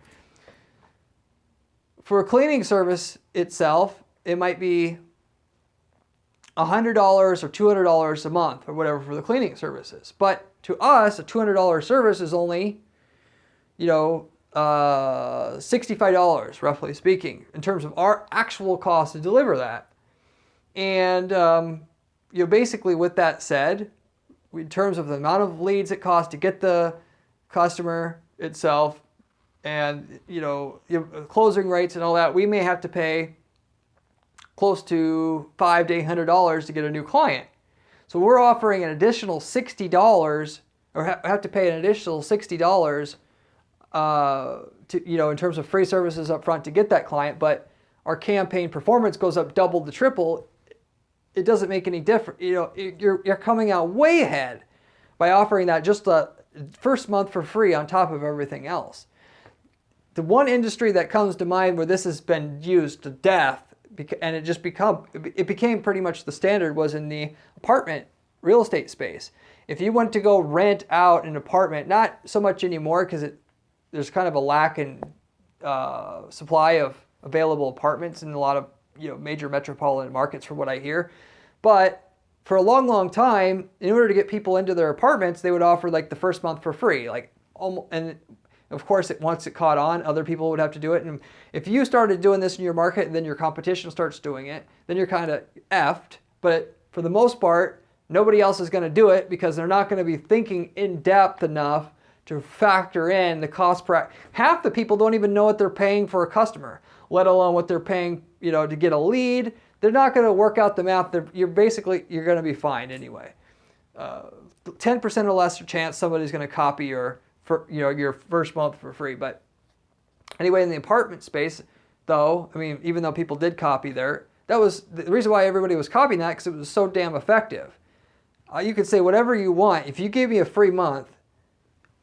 For a cleaning service itself, it might be $100 or $200 a month or whatever for the cleaning services. But to us, a $200 service is only, $65, roughly speaking, in terms of our actual cost to deliver that. And, basically with that said, in terms of the amount of leads it costs to get the customer itself and, closing rates and all that, we may have to pay close to $500 to $800 to get a new client. So we're offering an additional $60, or have to pay an additional $60 to, in terms of free services up front to get that client, but our campaign performance goes up double to triple. It doesn't make any difference. You're coming out way ahead by offering that just the first month for free on top of everything else. The one industry that comes to mind where this has been used to death, and it became pretty much the standard, was in the apartment real estate space. If you went to go rent out an apartment, not so much anymore because there's kind of a lack in supply of available apartments in a lot of major metropolitan markets, from what I hear. But for a long, long time, in order to get people into their apartments, they would offer like the first month for free. And of course, once it caught on, other people would have to do it. And if you started doing this in your market and then your competition starts doing it, then you're kind of effed. But for the most part, nobody else is going to do it because they're not going to be thinking in depth enough to factor in the cost per. Half the people don't even know what they're paying for a customer, let alone what they're paying, to get a lead. They're not going to work out the math. You're going to be fine anyway. 10% or less chance somebody's going to copy your first month for free. But anyway, in the apartment space, though, even though people did copy there, that was the reason why everybody was copying that, because it was so damn effective. You could say whatever you want. If you gave me a free month,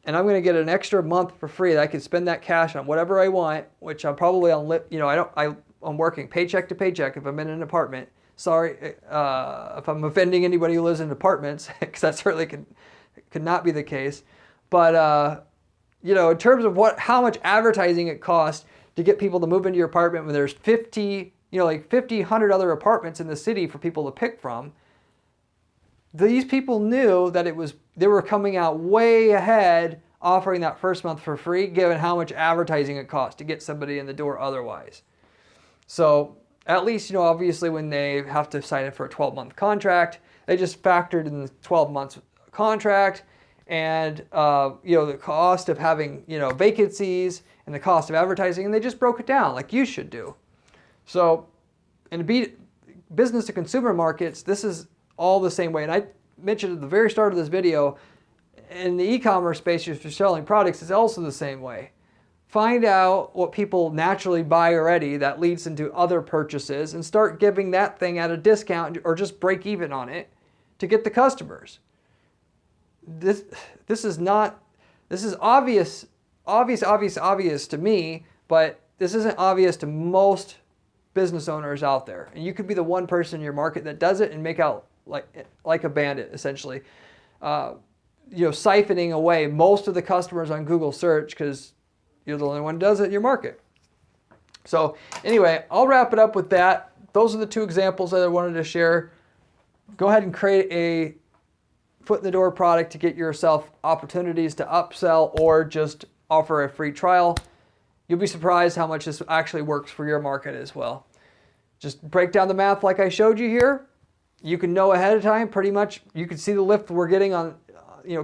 and I'm going to get an extra month for free, that I can spend that cash on whatever I want, which I'm probably on, I'm working paycheck to paycheck if I'm in an apartment. Sorry if I'm offending anybody who lives in apartments, because that certainly could not be the case. But, in terms of how much advertising it costs to get people to move into your apartment when there's 50, 100 other apartments in the city for people to pick from, these people knew that they were coming out way ahead offering that first month for free, given how much advertising it costs to get somebody in the door otherwise. So at least, obviously when they have to sign in for a 12-month contract, they just factored in the 12 months contract and, the cost of having, vacancies and the cost of advertising, and they just broke it down like you should do. So in business to consumer markets, this is all the same way. And I mentioned at the very start of this video, in the e-commerce space, if you're selling products, it's also the same way. Find out what people naturally buy already that leads into other purchases and start giving that thing at a discount or just break even on it to get the customers. This is obvious to me, but this isn't obvious to most business owners out there. And you could be the one person in your market that does it and make out like a bandit, essentially, siphoning away most of the customers on Google search because you're the only one who does it in your market. So anyway, I'll wrap it up with that. Those are the two examples that I wanted to share. Go ahead and create a foot in the door product to get yourself opportunities to upsell or just offer a free trial. You'll be surprised how much this actually works for your market as well. Just break down the math like I showed you here. You can know ahead of time pretty much. You can see the lift we're getting on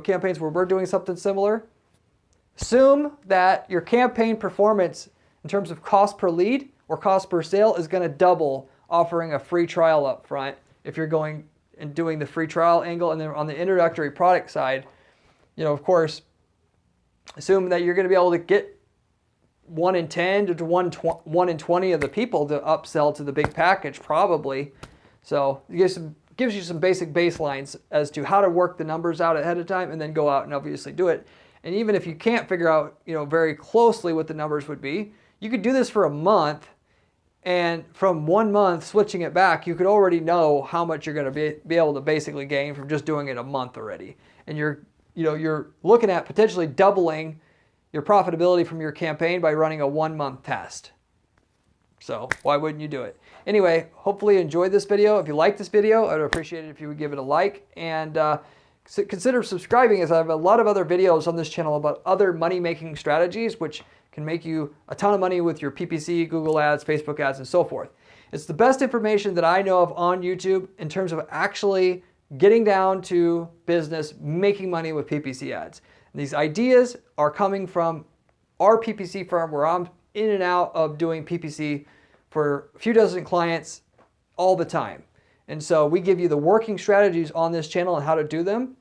campaigns where we're doing something similar. Assume that your campaign performance in terms of cost per lead or cost per sale is going to double offering a free trial up front if you're going and doing the free trial angle. And then on the introductory product side, of course, assume that you're going to be able to get 1 in 10 to 1 in 20 of the people to upsell to the big package probably. So it gives you some basic baselines as to how to work the numbers out ahead of time and then go out and obviously do it. And even if you can't figure out, very closely what the numbers would be, you could do this for a month, and from 1 month switching it back, you could already know how much you're going to be able to basically gain from just doing it a month already. And you're looking at potentially doubling your profitability from your campaign by running a 1-month test. So why wouldn't you do it? Anyway, hopefully you enjoyed this video. If you like this video, I'd appreciate it if you would give it a like, and consider subscribing, as I have a lot of other videos on this channel about other money-making strategies which can make you a ton of money with your PPC, Google ads, Facebook ads, and so forth. It's the best information that I know of on YouTube in terms of actually getting down to business, making money with PPC ads. And these ideas are coming from our PPC firm, where I'm in and out of doing PPC for a few dozen clients all the time. And so we give you the working strategies on this channel and how to do them,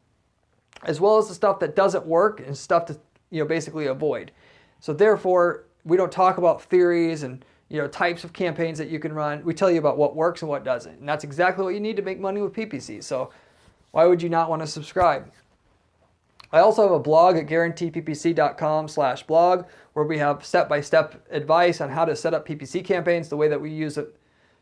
as well as the stuff that doesn't work and stuff to basically avoid. So therefore, we don't talk about theories and types of campaigns that you can run. We tell you about what works and what doesn't. And that's exactly what you need to make money with PPC. So why would you not want to subscribe? I also have a blog at guaranteedppc.com/blog where we have step-by-step advice on how to set up PPC campaigns the way that we use it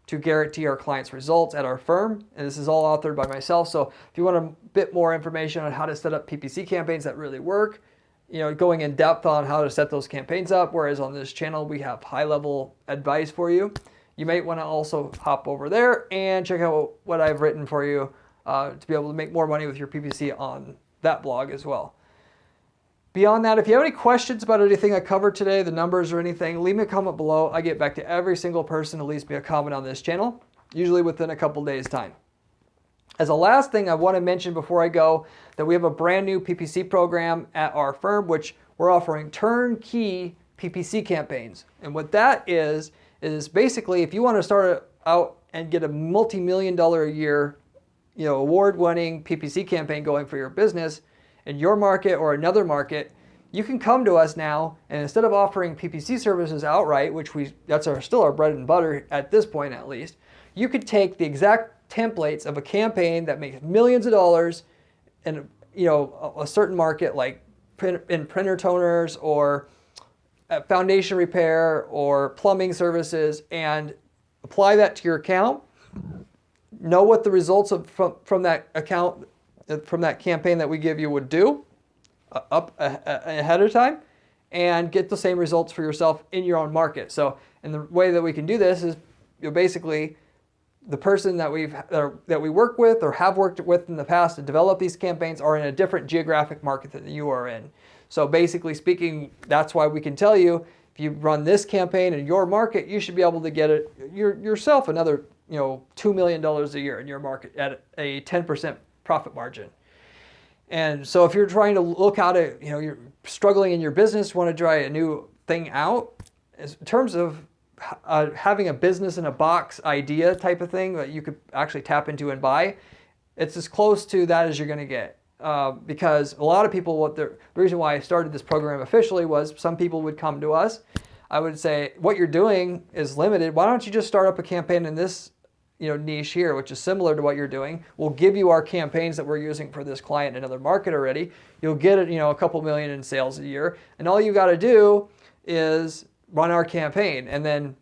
to guarantee our clients' results at our firm. And this is all authored by myself. So if you want a bit more information on how to set up PPC campaigns that really work, going in depth on how to set those campaigns up, whereas on this channel we have high-level advice for you, you might want to also hop over there and check out what I've written for you to be able to make more money with your PPC on that blog as well. Beyond that, if you have any questions about anything I covered today, the numbers or anything, leave me a comment below. I get back to every single person who leaves me a comment on this channel, usually within a couple days' time. As a last thing, I want to mention before I go that we have a brand new PPC program at our firm, which we're offering turnkey PPC campaigns. And what that is basically if you want to start out and get a multi-million-dollar a year, award-winning PPC campaign going for your business in your market or another market, you can come to us now, and instead of offering PPC services outright, which that's still our bread and butter at this point at least, you could take the exact templates of a campaign that makes millions of dollars in a certain market, like in printer toners or foundation repair or plumbing services, and apply that to your account, know what the results from that account, from that campaign that we give you would do ahead of time, and get the same results for yourself in your own market. So, and the way that we can do this is basically the person that we work with or have worked with in the past to develop these campaigns are in a different geographic market than you are in. So basically speaking, that's why we can tell you if you run this campaign in your market, you should be able to get it yourself another $2 million a year in your market at a 10% profit margin. And so if you're trying to look out at, you're struggling in your business, want to try a new thing out, in terms of having a business in a box idea type of thing that you could actually tap into and buy, it's as close to that as you're going to get. Because a lot of people, the reason why I started this program officially was some people would come to us. I would say, what you're doing is limited. Why don't you just start up a campaign in this niche here, which is similar to what you're doing. We'll give you our campaigns that we're using for this client in another market already. You'll get a couple million in sales a year. And all you got to do is run our campaign. And then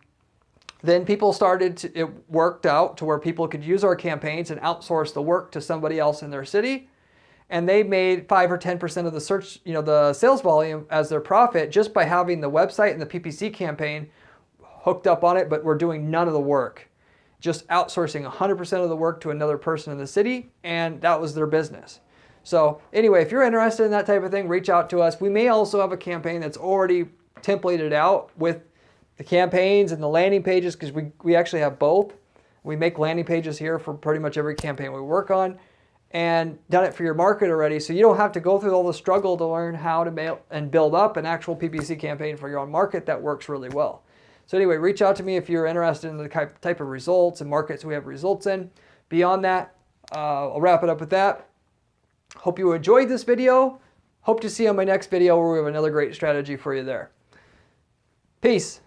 people it worked out to where people could use our campaigns and outsource the work to somebody else in their city. And they made 5 or 10% of the the sales volume as their profit just by having the website and the PPC campaign hooked up on it, but we're doing none of the work. Just outsourcing 100% of the work to another person in the city, and that was their business. So anyway, if you're interested in that type of thing, reach out to us. We may also have a campaign that's already templated out with the campaigns and the landing pages, because we actually have both. We make landing pages here for pretty much every campaign we work on, and done it for your market already, so you don't have to go through all the struggle to learn how to build up an actual PPC campaign for your own market that works really well. So anyway, reach out to me if you're interested in the type of results and markets we have results in. Beyond that, I'll wrap it up with that. Hope you enjoyed this video. Hope to see you on my next video where we have another great strategy for you there. Peace.